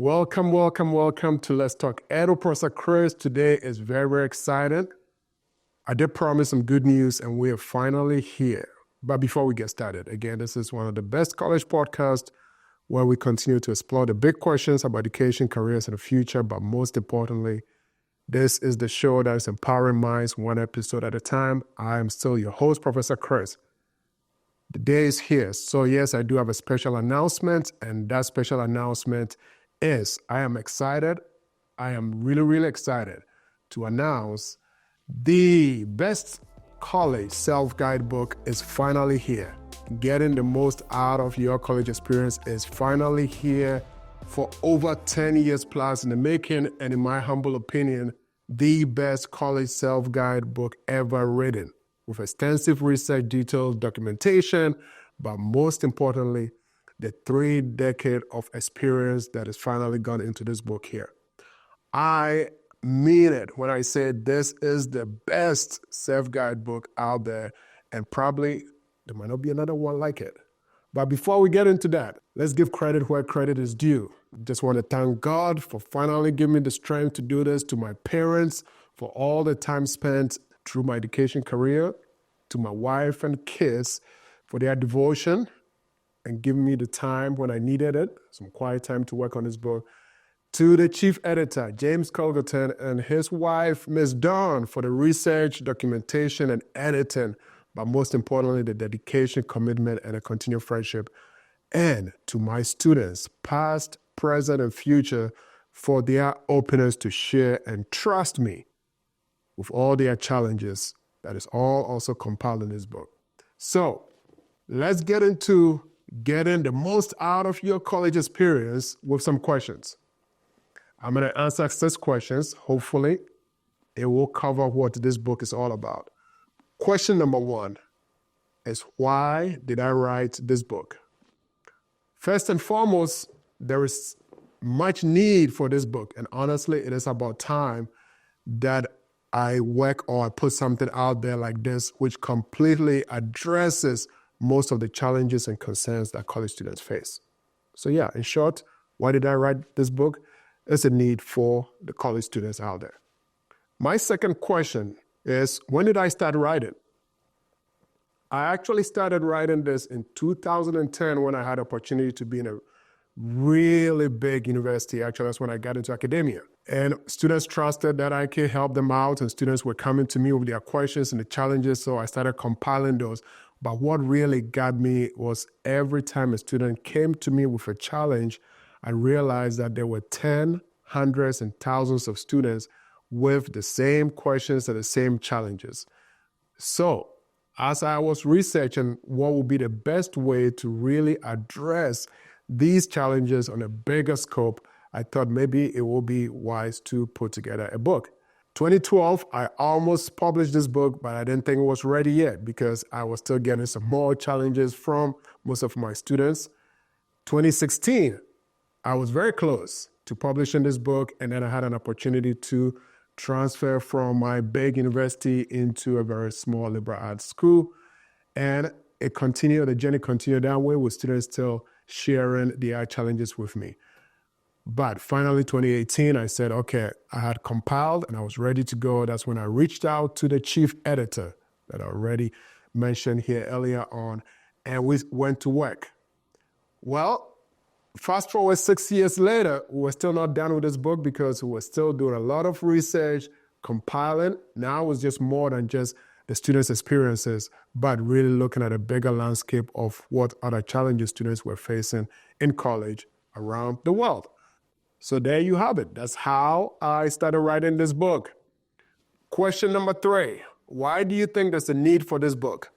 Welcome to Let's Talk Ed with Professor Chris. Today is very, very exciting. I did promise some good news and we are finally here. But before we get started, again, this is one of the best college podcasts where we continue to explore the big questions about education, careers, and the future. But most importantly, this is the show that is empowering minds one episode at a time. I am still your host, Professor Chris. The day is here. So yes, I do have a special announcement, and that special announcement is I am excited. I am really, really excited to announce the best college self-guide book is finally here. Getting the most out of your college experience is finally here for over 10 years plus in the making, and in my humble opinion, the best college self-guide book ever written, with extensive research, detailed documentation, but most importantly, the 3 decades of experience that has finally gone into this book here. I mean it when I say this is the best self-guide book out there, and probably there might not be another one like it. But before we get into that, let's give credit where credit is due. Just want to thank God for finally giving me the strength to do this, to my parents for all the time spent through my education career, to my wife and kids for their devotion and giving me the time when I needed it, some quiet time to work on this book, to the chief editor, James Colgerton, and his wife, Ms. Dawn, for the research, documentation, and editing, but most importantly, the dedication, commitment, and a continued friendship, and to my students, past, present, and future, for their openness to share and trust me with all their challenges. That is all also compiled in this book. So let's get into getting the most out of your college experience with some questions. I'm going to answer 6 questions. Hopefully, it will cover what this book is all about. Question number 1 is, why did I write this book? First and foremost, there is much need for this book. And honestly, it is about time that I work or I put something out there like this, which completely addresses most of the challenges and concerns that college students face. So yeah, in short, why did I write this book? It's a need for the college students out there. My second question is, when did I start writing? I actually started writing this in 2010 when I had opportunity to be in a really big university. Actually, that's when I got into academia. And students trusted that I could help them out, and students were coming to me with their questions and the challenges, so I started compiling those. But what really got me was every time a student came to me with a challenge, I realized that there were 10, hundreds, and thousands of students with the same questions and the same challenges. So as I was researching what would be the best way to really address these challenges on a bigger scope, I thought maybe it would be wise to put together a book. 2012, I almost published this book, but I didn't think it was ready yet because I was still getting some more challenges from most of my students. 2016, I was very close to publishing this book, and then I had an opportunity to transfer from my big university into a very small liberal arts school. And the journey continued that way with students still sharing their challenges with me. But finally, 2018, I said, okay, I had compiled and I was ready to go. That's when I reached out to the chief editor that I already mentioned here earlier on, and we went to work. Well, fast forward 6 years later, we were still not done with this book because we were still doing a lot of research, compiling. Now it was just more than just the students' experiences, but really looking at a bigger landscape of what other challenges students were facing in college around the world. So there you have it. That's how I started writing this book. Question number 3, why do you think there's a need for this book?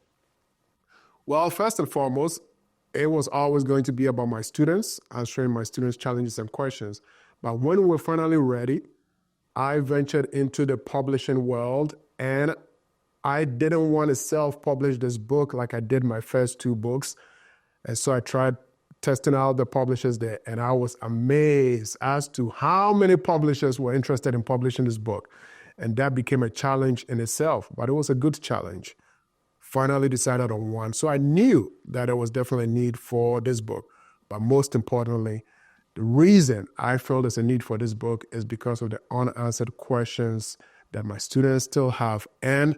Well, first and foremost, it was always going to be about my students, answering my students' challenges and questions. But when we were finally ready, I ventured into the publishing world, and I didn't want to self-publish this book like I did my first 2 books. And so I tried testing out the publishers there, and I was amazed as to how many publishers were interested in publishing this book. And that became a challenge in itself, but it was a good challenge. Finally decided on one. So I knew that there was definitely a need for this book. But most importantly, The reason I feel there's a need for this book is because of the unanswered questions that my students still have and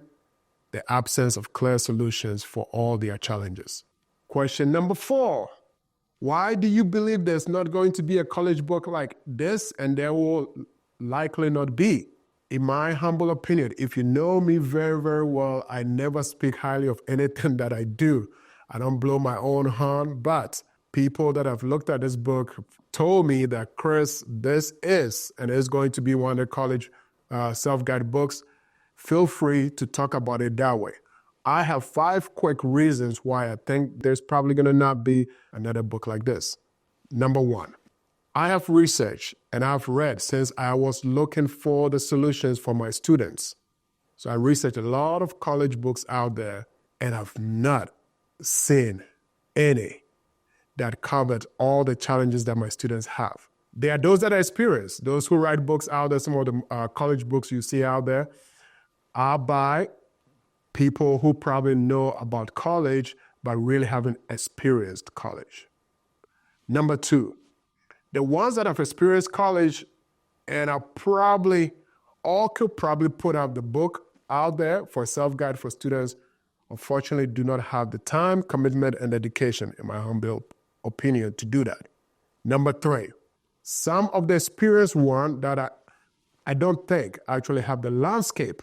the absence of clear solutions for all their challenges. Question number 4. Why do you believe there's not going to be a college book like this, and there will likely not be? In my humble opinion, if you know me very, very well, I never speak highly of anything that I do. I don't blow my own horn, but people that have looked at this book told me that, Chris, this is and is going to be one of the college self-guide books. Feel free to talk about it that way. I have 5 quick reasons why I think there's probably going to not be another book like this. Number 1, I have researched and I've read since I was looking for the solutions for my students. So I researched a lot of college books out there, and I've not seen any that covered all the challenges that my students have. There are those that are experienced, those who write books out there. Some of the college books you see out there are by people who probably know about college, but really haven't experienced college. Number 2, the ones that have experienced college and are probably all could probably put out the book out there for self-guide for students, unfortunately do not have the time, commitment, and dedication, in my humble opinion, to do that. Number 3, some of the experienced ones that I don't think actually have the landscape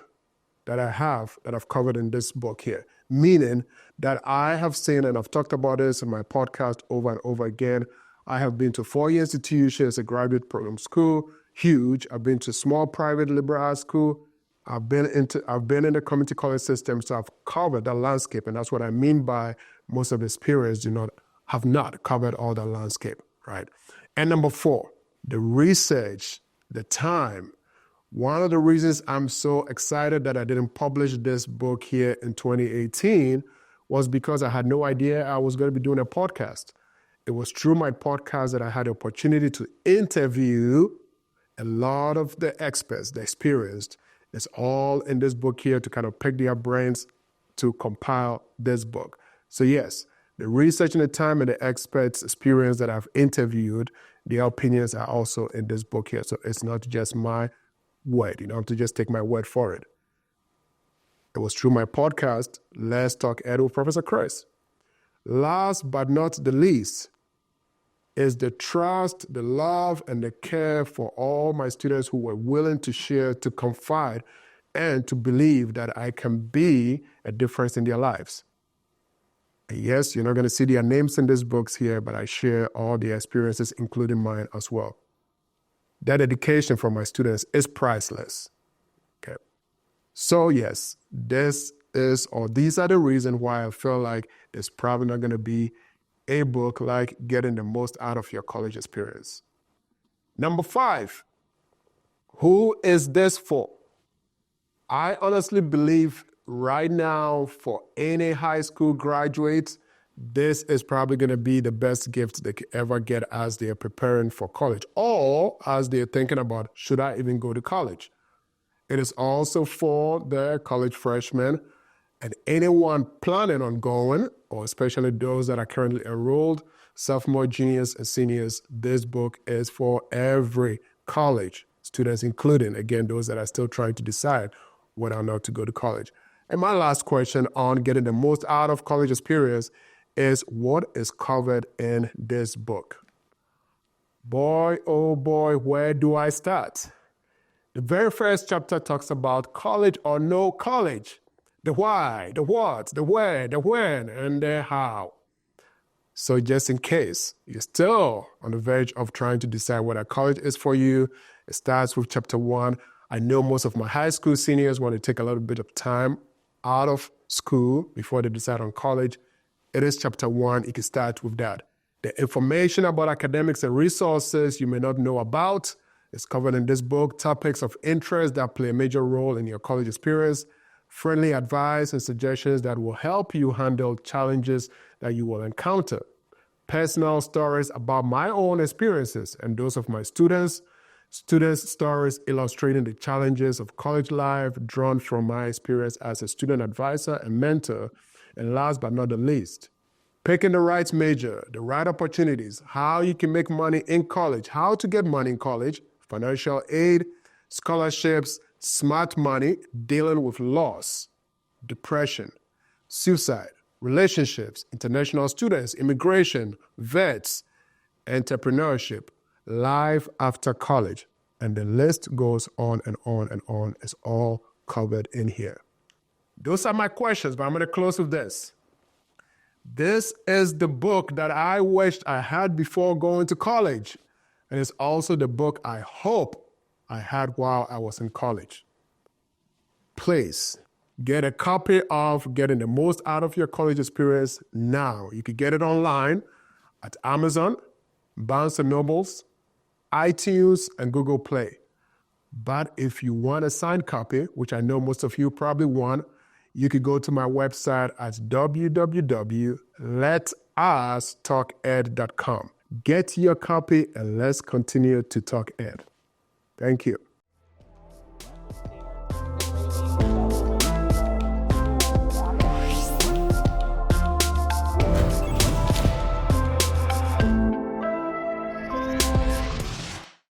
that I've covered in this book here, meaning that I have seen, and I've talked about this in my podcast over and over again, I have been to 4-year institutions, a graduate program school, huge. I've been to small private liberal arts school. I've been in the community college system, so I've covered that landscape, and that's what I mean by most of the experience have not covered all that landscape, right? And number 4, the research, the time. One of the reasons I'm so excited that I didn't publish this book here in 2018 was because I had no idea I was going to be doing a podcast. It was through my podcast that I had the opportunity to interview a lot of the experts, the experienced. It's all in this book here to kind of pick their brains to compile this book. So yes, the research and the time and the experts' experience that I've interviewed, their opinions are also in this book here. So it's not just my word. You don't have to just take my word for it. It was through my podcast, Let's Talk Ed with Professor Chris. Last but not the least is the trust, the love, and the care for all my students who were willing to share, to confide, and to believe that I can be a difference in their lives. And yes, you're not going to see their names in these books here, but I share all the experiences, including mine as well. That dedication from my students is priceless. Okay. So yes, these are the reasons why I feel like there's probably not going to be a book like Getting the Most Out of Your College Experience. Number 5, who is this for? I honestly believe right now for any high school graduate, this is probably going to be the best gift they could ever get as they're preparing for college, or as they're thinking about, should I even go to college? It is also for the college freshmen and anyone planning on going, or especially those that are currently enrolled, sophomore, juniors, and seniors. This book is for every college, students including, again, those that are still trying to decide whether or not to go to college. And my last question on getting the most out of college experience is, what is covered in this book? Boy, oh boy, where do I start? The very first chapter talks about college or no college. The why, the what, the where, the when, and the how. So just in case you're still on the verge of trying to decide whether college is for you, it starts with chapter 1. I know most of my high school seniors want to take a little bit of time out of school before they decide on college. It is chapter 1. You can start with that. The information about academics and resources you may not know about is covered in this book. Topics of interest that play a major role in your college experience. Friendly advice and suggestions that will help you handle challenges that you will encounter. Personal stories about my own experiences and those of my students. Students' stories illustrating the challenges of college life drawn from my experience as a student advisor and mentor. And last but not the least, picking the right major, the right opportunities, how you can make money in college, how to get money in college, financial aid, scholarships, smart money, dealing with loss, depression, suicide, relationships, international students, immigration, vets, entrepreneurship, life after college. And the list goes on and on and on. It's all covered in here. Those are my questions, but I'm going to close with this. This is the book that I wished I had before going to college. And it's also the book I hope I had while I was in college. Please get a copy of Getting the Most Out of Your College Experience now. You can get it online at Amazon, Barnes & Nobles, iTunes, and Google Play. But if you want a signed copy, which I know most of you probably want, you could go to my website at www.letustalked.com. Get your copy and let's continue to talk ed. Thank you.